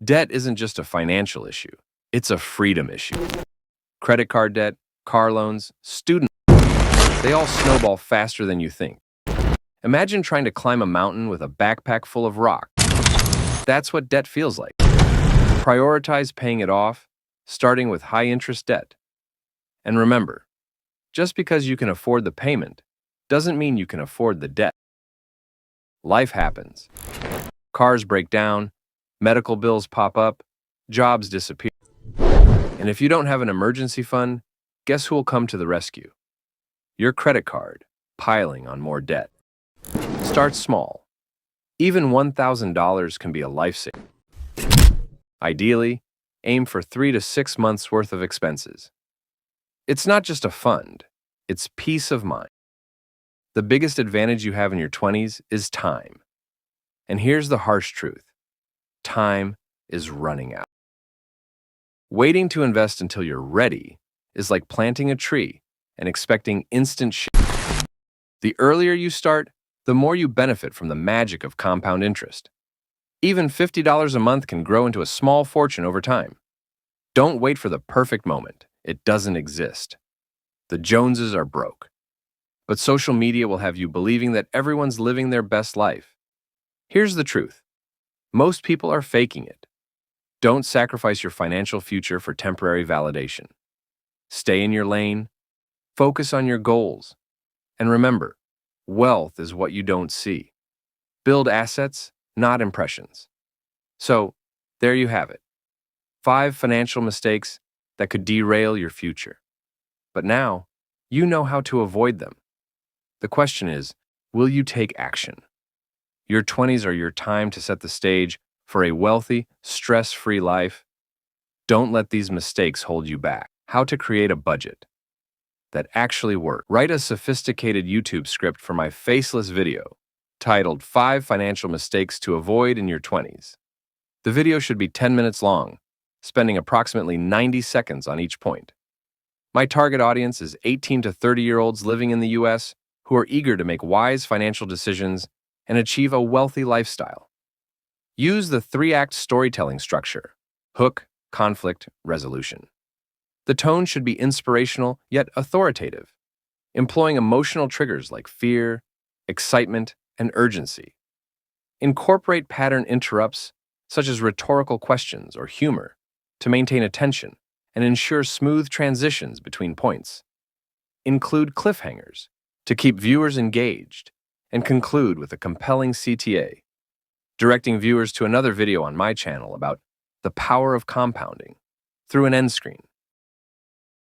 Debt isn't just a financial issue, it's a freedom issue. Credit card debt, car loans, student loans, they all snowball faster than you think. Imagine trying to climb a mountain with a backpack full of rock. That's what debt feels like. Prioritize paying it off, starting with high-interest debt. And remember, just because you can afford the payment doesn't mean you can afford the debt. Life happens. Cars break down, medical bills pop up, jobs disappear. And if you don't have an emergency fund, guess who will come to the rescue? Your credit card, piling on more debt. Start small. Even $1,000 can be a lifesaver. Ideally, aim for 3 to 6 months' worth of expenses. It's not just a fund, it's peace of mind. The biggest advantage you have in your 20s is time. And here's the harsh truth. Time is running out. Waiting to invest until you're ready is like planting a tree and expecting instant shade. The earlier you start, the more you benefit from the magic of compound interest. Even $50 a month can grow into a small fortune over time. Don't wait for the perfect moment. It doesn't exist. The Joneses are broke. But social media will have you believing that everyone's living their best life. Here's the truth. Most people are faking it. Don't sacrifice your financial future for temporary validation. Stay in your lane, focus on your goals, and remember, wealth is what you don't see. Build assets, not impressions. So, there you have it. 5 financial mistakes that could derail your future. But now, you know how to avoid them. The question is, will you take action? Your 20s are your time to set the stage for a wealthy, stress-free life. Don't let these mistakes hold you back. How to create a budget that actually works. Write a sophisticated YouTube script for my faceless video titled 5 Financial Mistakes to Avoid in Your 20s. The video should be 10 minutes long, spending approximately 90 seconds on each point. My target audience is 18 to 30-year-olds living in the US who are eager to make wise financial decisions and achieve a wealthy lifestyle. Use the 3-act storytelling structure: hook, conflict, resolution. The tone should be inspirational yet authoritative, employing emotional triggers like fear, excitement, and urgency. Incorporate pattern interrupts, such as rhetorical questions or humor, to maintain attention and ensure smooth transitions between points. Include cliffhangers to keep viewers engaged, and conclude with a compelling CTA, directing viewers to another video on my channel about the power of compounding through an end screen.